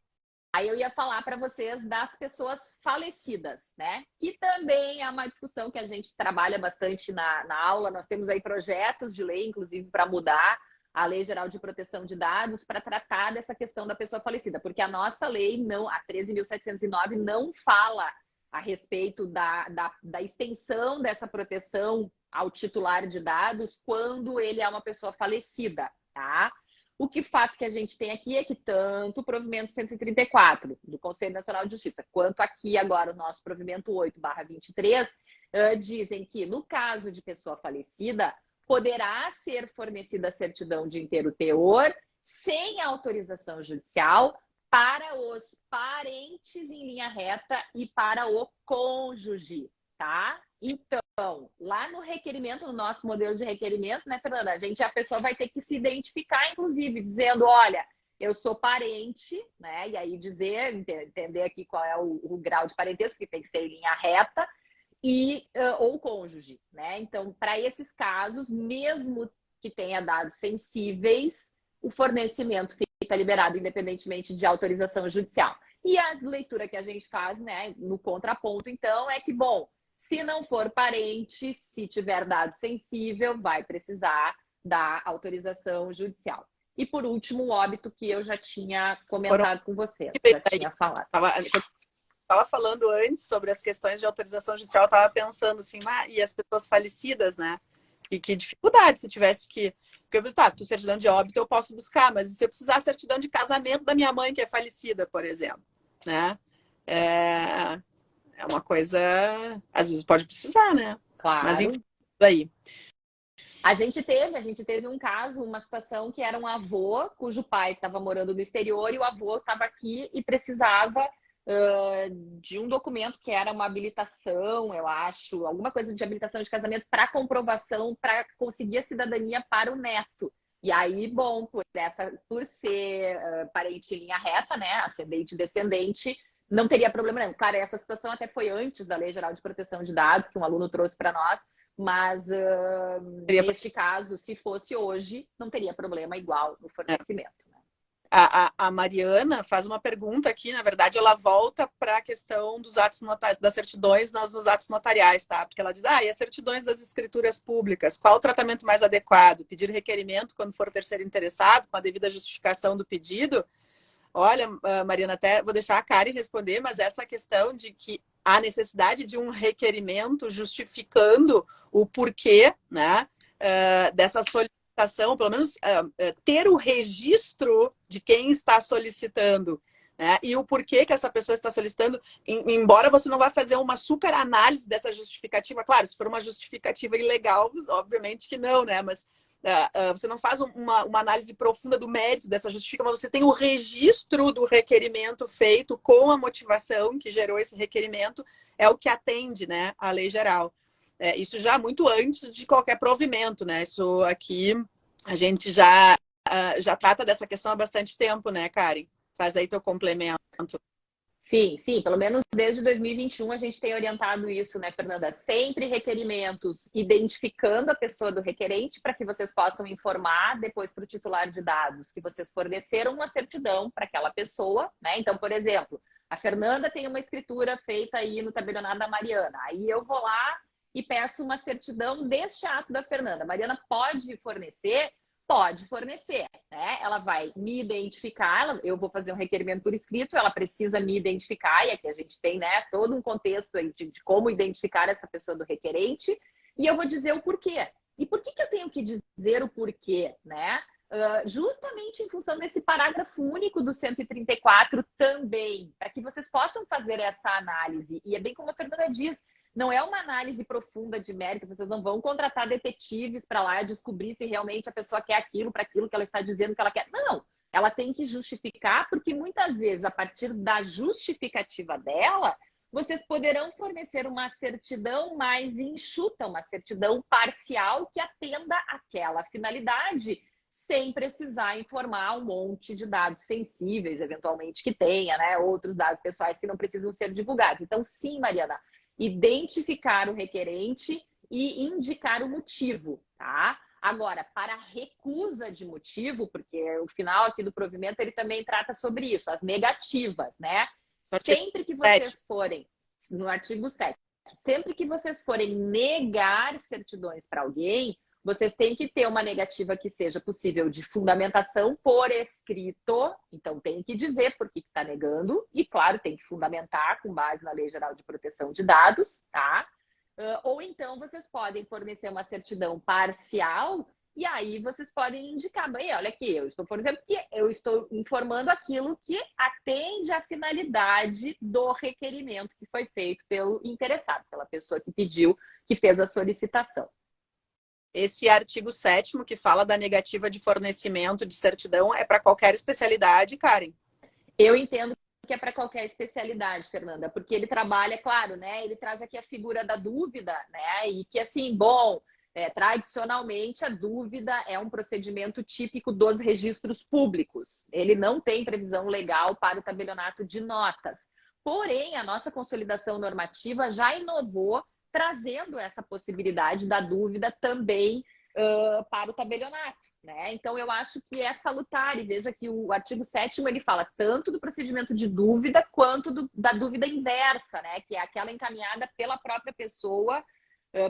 aí eu ia falar para vocês das pessoas falecidas, né? Que também é uma discussão que a gente trabalha bastante na aula. Nós temos aí projetos de lei, inclusive, para mudar a Lei Geral de Proteção de Dados para tratar dessa questão da pessoa falecida. Porque a nossa lei, a 13.709, não fala a respeito da extensão dessa proteção ao titular de dados quando ele é uma pessoa falecida, tá? O fato que a gente tem aqui é que tanto o provimento 134 do Conselho Nacional de Justiça, quanto aqui agora o nosso provimento 8/23, dizem que no caso de pessoa falecida, poderá ser fornecida a certidão de inteiro teor sem autorização judicial para os parentes em linha reta e para o cônjuge, tá? Então, lá no requerimento, no nosso modelo de requerimento, né, Fernanda? A pessoa vai ter que se identificar, inclusive, dizendo, olha, eu sou parente, né? E aí entender aqui qual é o grau de parentesco, que tem que ser em linha reta, ou cônjuge, né? Então, para esses casos, mesmo que tenha dados sensíveis, o fornecimento fica liberado independentemente de autorização judicial. E a leitura que a gente faz, né, no contraponto, então, é que, bom, se não for parente, se tiver dado sensível, vai precisar da autorização judicial. E, por último, o óbito que eu já tinha comentado com vocês, já tinha falado. Estava falando antes sobre as questões de autorização judicial, eu estava pensando assim, e as pessoas falecidas, né? E que dificuldade se tivesse que... Porque, tá, tu certidão de óbito eu posso buscar, mas se eu precisar certidão de casamento da minha mãe, que é falecida, por exemplo, né? É uma coisa... Às vezes pode precisar, né? Claro. Mas enfim, aí. A gente teve um caso, uma situação que era um avô cujo pai estava morando no exterior e o avô estava aqui e precisava de um documento que era uma habilitação, eu acho, alguma coisa de habilitação de casamento para comprovação, para conseguir a cidadania para o neto. E aí, bom, por ser parente em linha reta, né, ascendente e descendente, não teria problema nenhum. Claro, essa situação até foi antes da Lei Geral de Proteção de Dados, que um aluno trouxe para nós, mas neste caso, se fosse hoje, não teria problema igual no fornecimento. A Mariana faz uma pergunta aqui, na verdade, ela volta para a questão dos atos notários, das certidões nos atos notariais, tá? Porque ela diz, e as certidões das escrituras públicas, qual o tratamento mais adequado? Pedir requerimento quando for terceiro interessado, com a devida justificação do pedido? Olha, Mariana, até vou deixar a Karen responder, mas essa questão de que há necessidade de um requerimento justificando o porquê, né, dessa solicitação, pelo menos ter o registro de quem está solicitando, né? E o porquê que essa pessoa está solicitando, embora você não vá fazer uma super análise dessa justificativa, claro, se for uma justificativa ilegal, obviamente que não, né? Mas você não faz uma análise profunda do mérito dessa justificativa, mas você tem o registro do requerimento feito com a motivação que gerou esse requerimento, é o que atende, né, à lei geral. Isso já muito antes de qualquer provimento, né? Isso aqui a gente já trata dessa questão há bastante tempo, né, Karen? Faz aí teu complemento. Sim, pelo menos desde 2021 a gente tem orientado isso, né, Fernanda? Sempre requerimentos identificando a pessoa do requerente para que vocês possam informar depois para o titular de dados que vocês forneceram uma certidão para aquela pessoa, né? Então, por exemplo, a Fernanda tem uma escritura feita aí no tabelionato da Mariana. Aí eu vou lá e peço uma certidão deste ato da Fernanda. A Mariana pode fornecer? Pode fornecer, né? Ela vai me identificar, eu vou fazer um requerimento por escrito, ela precisa me identificar, e aqui a gente tem, né, todo um contexto aí de como identificar essa pessoa do requerente, e eu vou dizer o porquê. E por que eu tenho que dizer o porquê, né? Justamente em função desse parágrafo único do 134 também, para que vocês possam fazer essa análise. E é bem como a Fernanda diz, não é uma análise profunda de mérito, vocês não vão contratar detetives para lá descobrir se realmente a pessoa quer aquilo para aquilo que ela está dizendo que ela quer. Não, ela tem que justificar, porque muitas vezes, a partir da justificativa dela, vocês poderão fornecer uma certidão mais enxuta, uma certidão parcial que atenda àquela finalidade, sem precisar informar um monte de dados sensíveis, eventualmente, que tenha, né? Outros dados pessoais que não precisam ser divulgados. Então, sim, Mariana, identificar o requerente e indicar o motivo, tá? Agora, para recusa de motivo, porque o final aqui do provimento, ele também trata sobre isso, as negativas, né? Sempre que vocês forem, no artigo 7, sempre que vocês forem negar certidões para alguém, vocês têm que ter uma negativa que seja possível de fundamentação por escrito. Então, tem que dizer por que está negando. E, claro, tem que fundamentar com base na Lei Geral de Proteção de Dados, tá? Ou então, vocês podem fornecer uma certidão parcial e aí vocês podem indicar. Bem, olha aqui, eu estou, por exemplo, que eu estou informando aquilo que atende à finalidade do requerimento que foi feito pelo interessado, pela pessoa que pediu, que fez a solicitação. Esse artigo 7º que fala da negativa de fornecimento de certidão é para qualquer especialidade, Karen? Eu entendo que é para qualquer especialidade, Fernanda, porque ele trabalha, claro, né? Ele traz aqui a figura da dúvida, né? E que, assim, bom, tradicionalmente a dúvida é um procedimento típico dos registros públicos. Ele não tem previsão legal para o tabelionato de notas. Porém, a nossa consolidação normativa já inovou trazendo essa possibilidade da dúvida também para o tabelionato, né? Então, eu acho que é salutar, e veja que o artigo 7º ele fala tanto do procedimento de dúvida quanto da dúvida inversa, né? Que é aquela encaminhada pela própria pessoa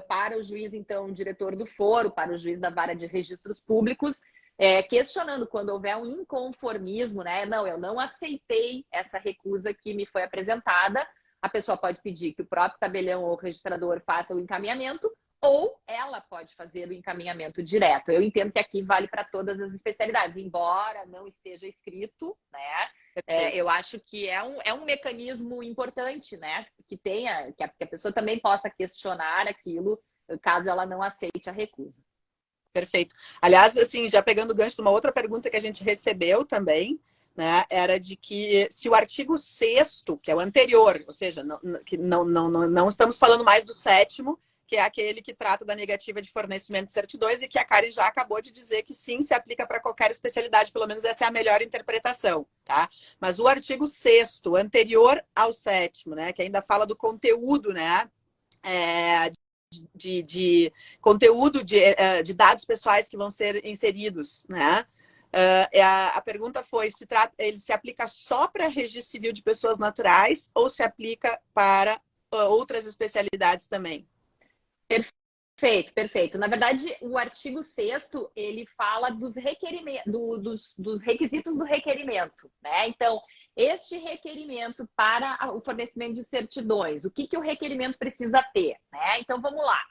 para o juiz, então, diretor do foro, para o juiz da vara de registros públicos, questionando quando houver um inconformismo, né? Não, eu não aceitei essa recusa que me foi apresentada. A pessoa pode pedir que o próprio tabelião ou registrador faça o encaminhamento, ou ela pode fazer o encaminhamento direto. Eu entendo que aqui vale para todas as especialidades, embora não esteja escrito, né? Eu acho que é um mecanismo importante, né? Que a pessoa também possa questionar aquilo, caso ela não aceite a recusa. Perfeito. Aliás, assim, já pegando o gancho de uma outra pergunta que a gente recebeu também, né, era de que se o artigo 6º, que é o anterior, ou seja, não estamos falando mais do 7º, que é aquele que trata da negativa de fornecimento de certidões, e que a Karen já acabou de dizer que sim, se aplica para qualquer especialidade, pelo menos essa é a melhor interpretação, tá? Mas o artigo 6º, anterior ao 7º, né, que ainda fala do conteúdo, né, de conteúdo de dados pessoais que vão ser inseridos, né? A pergunta foi ele se aplica só para registro civil de pessoas naturais ou se aplica para outras especialidades também? Perfeito, perfeito. Na verdade, o artigo 6º, ele fala dos requisitos do requerimento, né? Então, este requerimento para o fornecimento de certidões, o que o requerimento precisa ter, né? Então, vamos lá.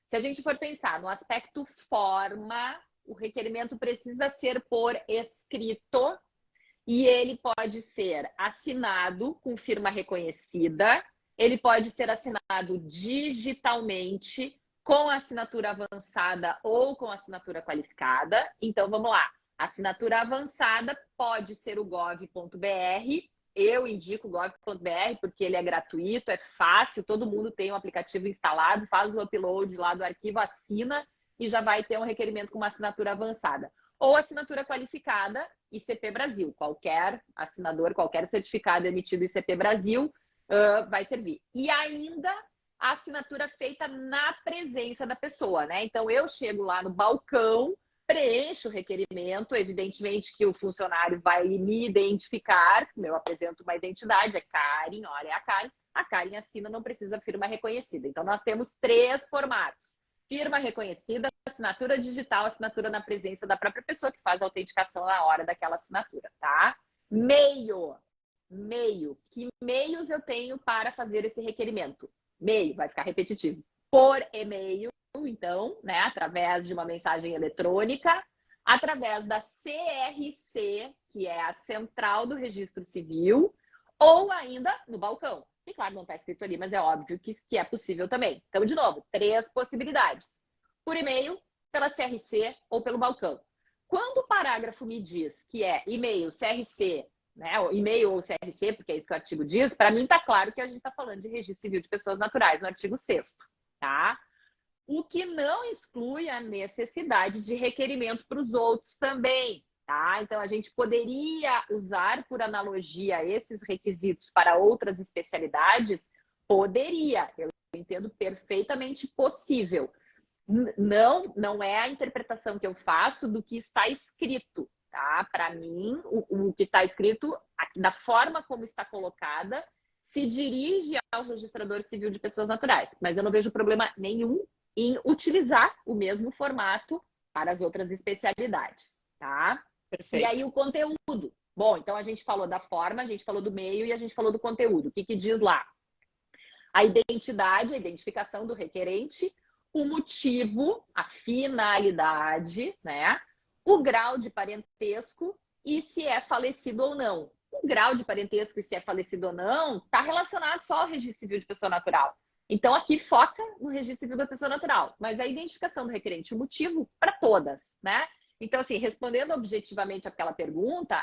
Se a gente for pensar no aspecto forma, o requerimento precisa ser por escrito e ele pode ser assinado com firma reconhecida, ele pode ser assinado digitalmente, com assinatura avançada ou com assinatura qualificada. Então, vamos lá. Assinatura avançada pode ser o gov.br. Eu indico o gov.br porque ele é gratuito, é fácil, todo mundo tem um aplicativo instalado, faz o upload lá do arquivo, assina e já vai ter um requerimento com uma assinatura avançada. Ou assinatura qualificada, ICP Brasil. Qualquer assinador, qualquer certificado emitido ICP Brasil vai servir. E ainda a assinatura feita na presença da pessoa, né? Então, eu chego lá no balcão, preencho o requerimento, evidentemente que o funcionário vai me identificar, eu apresento uma identidade, é Karen, olha, é a Karen assina, não precisa firma reconhecida. Então, nós temos 3 formatos. Firma reconhecida, assinatura digital, assinatura na presença da própria pessoa que faz a autenticação na hora daquela assinatura, tá? Meio. Que meios eu tenho para fazer esse requerimento? Meio, vai ficar repetitivo. Por e-mail, então, né, através de uma mensagem eletrônica, através da CRC, que é a Central do Registro Civil, ou ainda no balcão. E claro, não está escrito ali, mas é óbvio que é possível também. Então, de novo, 3 possibilidades. Por e-mail, pela CRC ou pelo balcão. Quando o parágrafo me diz que é e-mail, CRC, né, e-mail ou CRC, porque é isso que o artigo diz, para mim está claro que a gente está falando de registro civil de pessoas naturais, no artigo 6º, tá? O que não exclui a necessidade de requerimento para os outros também, tá? Então, a gente poderia usar, por analogia, esses requisitos para outras especialidades? Poderia, eu entendo perfeitamente possível. Não é a interpretação que eu faço do que está escrito, tá? Para mim, o que está escrito, da forma como está colocada, se dirige ao registrador civil de pessoas naturais. Mas eu não vejo problema nenhum em utilizar o mesmo formato para as outras especialidades, tá? Perfeito. E aí o conteúdo. Bom, então a gente falou da forma, a gente falou do meio e a gente falou do conteúdo. O que diz lá? A identidade, a identificação do requerente, o motivo, a finalidade, né? O grau de parentesco e se é falecido ou não. O grau de parentesco e se é falecido ou não está relacionado só ao registro civil de pessoa natural. Então, aqui foca no registro civil da pessoa natural, mas a identificação do requerente, o motivo para todas, né? Então, assim, respondendo objetivamente àquela pergunta,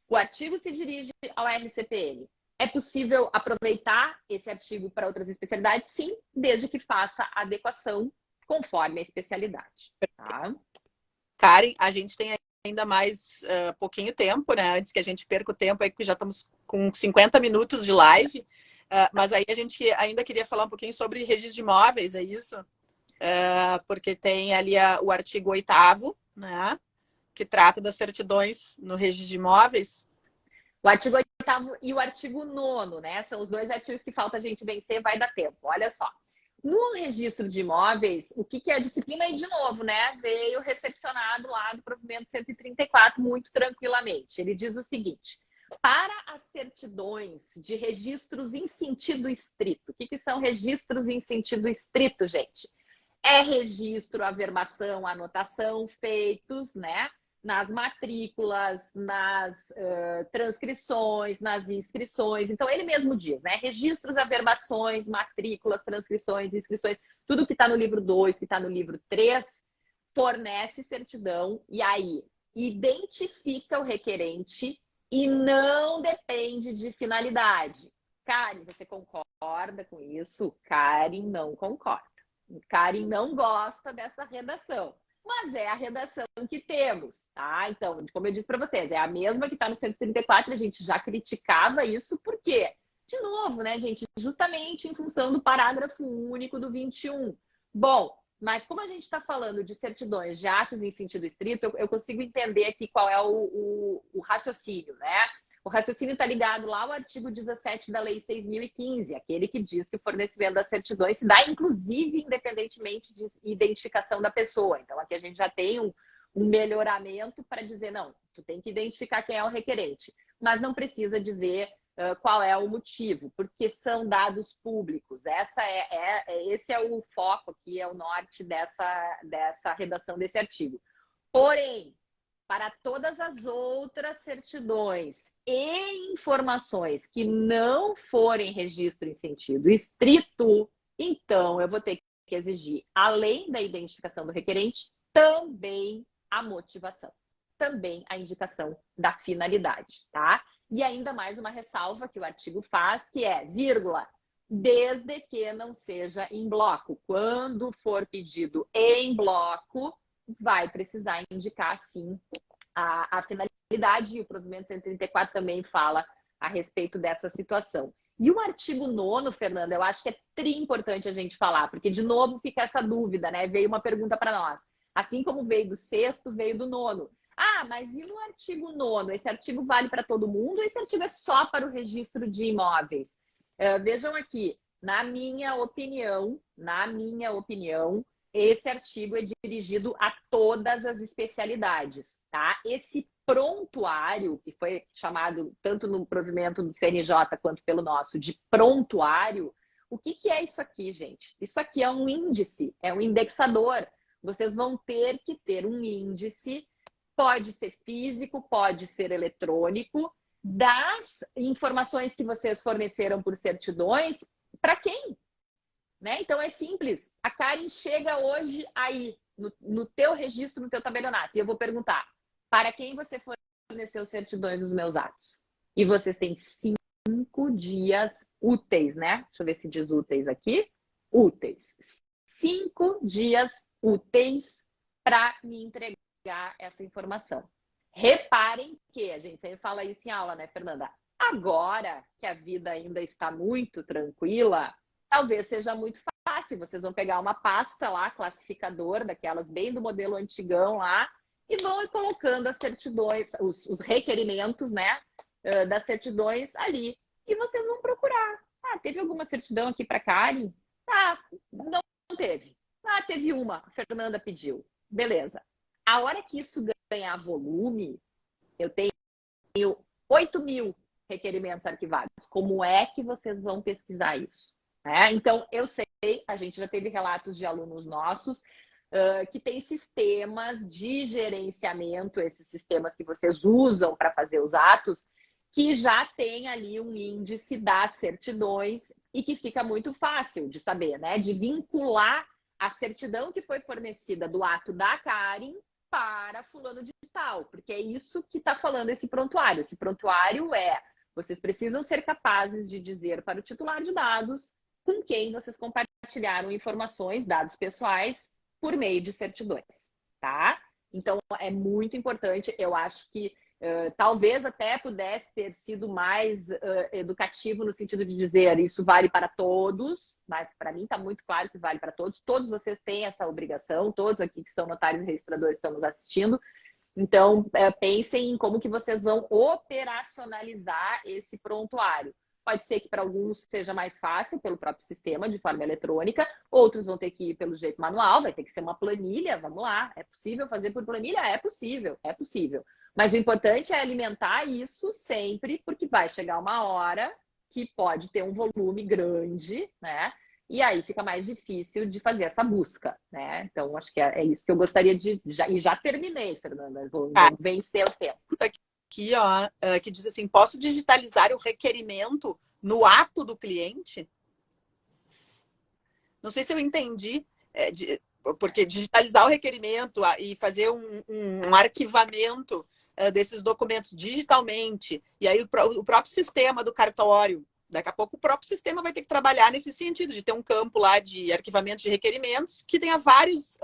o artigo se dirige ao RCPN. É possível aproveitar esse artigo para outras especialidades? Sim, desde que faça a adequação conforme a especialidade. Tá? Karen, a gente tem ainda mais pouquinho tempo, né? Antes que a gente perca o tempo, aí, porque já estamos com 50 minutos de live. Mas aí a gente ainda queria falar um pouquinho sobre registro de imóveis, é isso? porque tem ali o artigo 8º, né, que trata das certidões no registro de imóveis. O artigo 8º e o artigo 9º, né? São os dois artigos que falta a gente vencer, vai dar tempo. Olha só. No registro de imóveis, o que é a disciplina aí de novo, né? Veio recepcionado lá do provimento 134 muito tranquilamente. Ele diz o seguinte: para as certidões de registros em sentido estrito. O que são registros em sentido estrito, gente? É registro, averbação, anotação feitos, né? Nas matrículas, nas transcrições, nas inscrições. Então, ele mesmo diz, né? Registros, averbações, matrículas, transcrições, inscrições, tudo que está no livro 2, que está no livro 3, fornece certidão e aí identifica o requerente e não depende de finalidade. Karen, você concorda com isso? Karen não concorda. Karen não gosta dessa redação. Mas é a redação que temos, tá? Então, como eu disse para vocês, é a mesma que está no 134, a gente já criticava isso, por quê? De novo, né, gente? Justamente em função do parágrafo único do 21. Bom, mas como a gente está falando de certidões de atos em sentido estrito, eu consigo entender aqui qual é o raciocínio, né? O raciocínio está ligado lá ao artigo 17 da Lei 6.015, aquele que diz que o fornecimento das certidões se dá, inclusive, independentemente de identificação da pessoa. Então, aqui a gente já tem um melhoramento para dizer, não, tu tem que identificar quem é o requerente, mas não precisa dizer qual é o motivo, porque são dados públicos. Esse é o foco aqui, é o norte dessa redação desse artigo. Porém, para todas as outras certidões e informações que não forem registro em sentido estrito, então eu vou ter que exigir, além da identificação do requerente, também a motivação, também a indicação da finalidade, tá? E ainda mais uma ressalva que o artigo faz, que é, vírgula, desde que não seja em bloco. Quando for pedido em bloco, vai precisar indicar, sim, a finalidade, e o provimento 134 também fala a respeito dessa situação. E o artigo 9º, Fernanda, eu acho que é importante a gente falar, porque, de novo, fica essa dúvida, né? Veio uma pergunta para nós. Assim como veio do 6º, veio do 9º. Ah, mas e no artigo 9º? Esse artigo vale para todo mundo ou esse artigo é só para o registro de imóveis? Vejam aqui, na minha opinião, esse artigo é dirigido a todas as especialidades, tá? Esse prontuário, que foi chamado tanto no provimento do CNJ quanto pelo nosso de prontuário, o que é isso aqui, gente? Isso aqui é um índice, é um indexador. Vocês vão ter que ter um índice, pode ser físico, pode ser eletrônico, das informações que vocês forneceram por certidões, para quem? Né? Então é simples. A Karen chega hoje aí, no teu registro, no teu tabelionato, e eu vou perguntar, para quem você forneceu certidões dos meus atos? E vocês têm 5 dias úteis, né? Deixa eu ver se diz úteis aqui. Úteis. 5 dias úteis para me entregar essa informação. Reparem que, a gente sempre fala isso em aula, né, Fernanda? Agora que a vida ainda está muito tranquila, talvez seja muito fácil. Vocês vão pegar uma pasta lá, classificador, daquelas bem do modelo antigão lá, e vão ir colocando as certidões, os requerimentos, né, das certidões ali. E vocês vão procurar. Ah, teve alguma certidão aqui para Karen? Ah, não teve. Ah, teve uma, a Fernanda pediu. Beleza. A hora que isso ganhar volume, eu tenho 8.000 requerimentos arquivados. Como é que vocês vão pesquisar isso? Então, eu sei, a gente já teve relatos de alunos nossos que tem sistemas de gerenciamento, esses sistemas que vocês usam para fazer os atos, que já tem ali um índice das certidões e que fica muito fácil de saber, né? De vincular a certidão que foi fornecida do ato da Karen para fulano de tal, porque é isso que está falando esse prontuário. Esse prontuário vocês precisam ser capazes de dizer para o titular de dados com quem vocês compartilharam informações, dados pessoais, por meio de certidões, tá? Então, é muito importante. Eu acho que Talvez até pudesse ter sido mais educativo no sentido de dizer isso vale para todos, mas para mim está muito claro que vale para todos. Todos vocês têm essa obrigação, todos aqui que são notários e registradores estão nos assistindo. Então, pensem em como que vocês vão operacionalizar esse prontuário. Pode ser que para alguns seja mais fácil pelo próprio sistema, de forma eletrônica. Outros vão ter que ir pelo jeito manual, vai ter que ser uma planilha, vamos lá. É possível fazer por planilha? É possível, é possível. Mas o importante é alimentar isso sempre, porque vai chegar uma hora que pode ter um volume grande, né? E aí fica mais difícil de fazer essa busca, né? Então, acho que é isso que eu gostaria de... E já terminei, Fernanda. Vou vencer o tempo. Aqui, ó, que diz assim, posso digitalizar o requerimento no ato do cliente? Não sei se eu entendi, porque digitalizar o requerimento e fazer um arquivamento desses documentos digitalmente, e aí o próprio sistema do cartório, daqui a pouco o próprio sistema vai ter que trabalhar nesse sentido, de ter um campo lá de arquivamento de requerimentos que tenha várias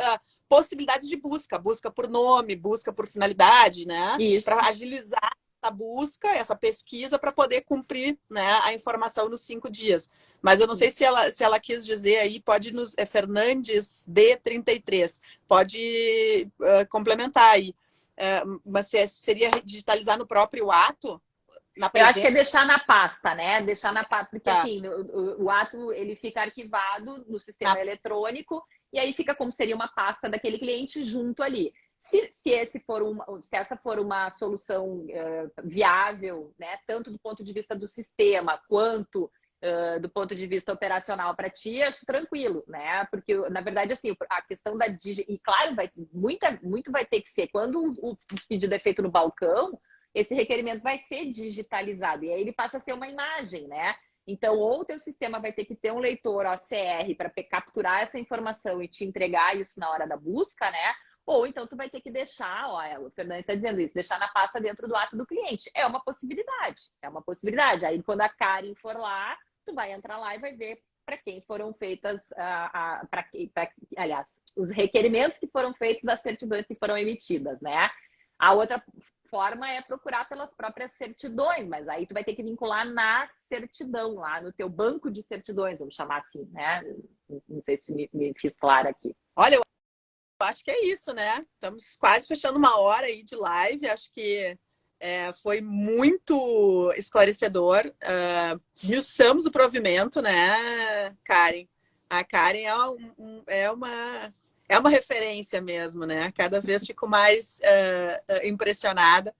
possibilidades de busca por nome, busca por finalidade, né? Para agilizar essa busca, essa pesquisa, para poder cumprir, né, a informação nos 5 dias. Mas eu não sei se ela quis dizer aí, pode nos... É Fernandes D33, pode complementar aí. Mas seria digitalizar no próprio ato? Eu acho que é deixar na pasta, né? Deixar na pasta, porque assim, o ato ele fica arquivado no sistema eletrônico e aí fica como seria uma pasta daquele cliente junto ali. Se essa for uma solução viável, né? Tanto do ponto de vista do sistema quanto do ponto de vista operacional para ti, acho tranquilo, né? Porque, na verdade, assim, a questão da e claro, muito vai ter que ser quando o pedido é feito no balcão, esse requerimento vai ser digitalizado. E aí ele passa a ser uma imagem, né? Então, ou o teu sistema vai ter que ter um leitor OCR para capturar essa informação e te entregar isso na hora da busca, né? Ou então tu vai ter que deixar, o Fernando está dizendo isso, deixar na pasta dentro do ato do cliente. É uma possibilidade, é uma possibilidade. Aí quando a Karen for lá, tu vai entrar lá e vai ver para quem foram feitas, aliás, os requerimentos que foram feitos das certidões que foram emitidas, né? A outra forma é procurar pelas próprias certidões, mas aí tu vai ter que vincular na certidão, lá no teu banco de certidões, vamos chamar assim, né? Não sei se me fiz clara aqui. Olha, eu acho que é isso, né? Estamos quase fechando uma hora aí de live, acho que foi muito esclarecedor. Esmiuçamos o provimento, né, Karen? A Karen é uma referência mesmo, né? Cada vez fico mais impressionada,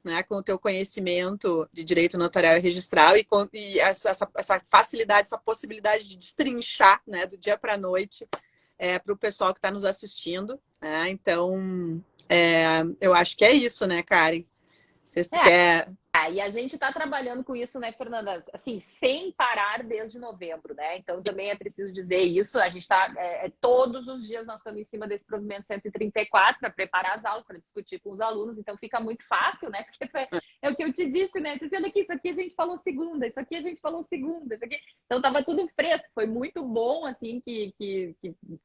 né, com o teu conhecimento de direito notarial e registral e essa facilidade, essa possibilidade de destrinchar, né, do dia para a noite para o pessoal que está nos assistindo, né? Então, eu acho que é isso, né, Karen? Se você quer... E a gente está trabalhando com isso, né, Fernanda? Assim, sem parar desde novembro, né? Então, também é preciso dizer isso. A gente está... todos os dias nós estamos em cima desse provimento 134 para preparar as aulas, para discutir com os alunos. Então, fica muito fácil, né? Porque é o que eu te disse, né? Dizendo que isso aqui a gente falou segunda, isso aqui a gente falou segunda, isso aqui... Então, estava tudo fresco. Foi muito bom, assim, que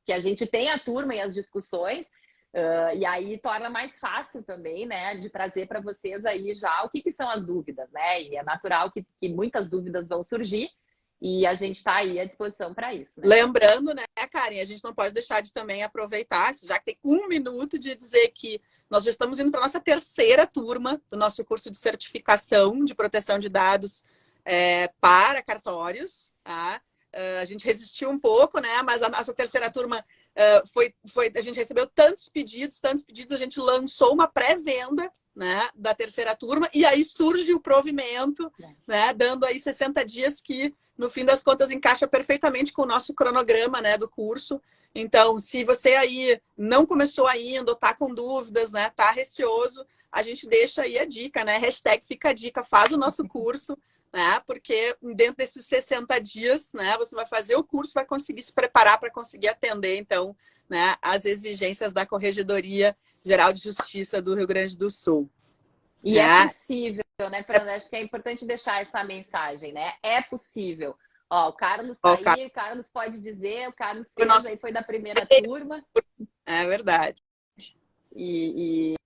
a gente tenha a turma e as discussões. E aí torna mais fácil também, né, de trazer para vocês aí já o que são as dúvidas, né? E é natural que muitas dúvidas vão surgir e a gente está aí à disposição para isso. Né? Lembrando, né, Karen, a gente não pode deixar de também aproveitar, já que tem 1 minuto, de dizer que nós já estamos indo para a nossa 3ª turma do nosso curso de certificação de proteção de dados para cartórios. Tá? A gente resistiu um pouco, né? Mas a nossa 3ª turma a gente recebeu tantos pedidos, a gente lançou uma pré-venda, né, da 3ª turma, e aí surge o provimento, né, dando aí 60 dias que, no fim das contas, encaixa perfeitamente com o nosso cronograma, né, do curso. Então, se você aí não começou ainda, ou tá com dúvidas, né, tá receoso, a gente deixa aí a dica, né, #FicaADica, faz o nosso curso, né? Porque dentro desses 60 dias, né, você vai fazer o curso, vai conseguir se preparar para conseguir atender, então, né, as exigências da Corregedoria Geral de Justiça do Rio Grande do Sul. E é possível, né, Fernanda? Acho que é importante deixar essa mensagem, né? É possível. Ó, o Carlos está aí, o Carlos pode dizer, o Carlos fez, aí foi da primeira turma. É verdade. E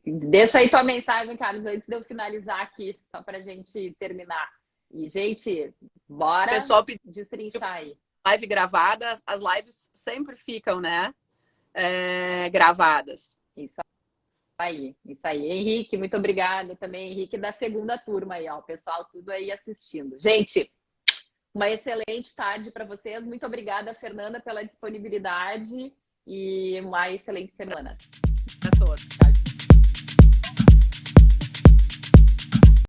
Deixa aí tua mensagem, Carlos, antes de eu finalizar aqui, só pra gente terminar. E, gente, bora Pessoal, destrinchar aí. Live gravada, as lives sempre ficam, né? Gravadas. Isso aí. Henrique, muito obrigada também, Henrique, da segunda turma aí, ó, o pessoal tudo aí assistindo. Gente, uma excelente tarde para vocês. Muito obrigada, Fernanda, pela disponibilidade e uma excelente semana. A todos. Tchau, tchau.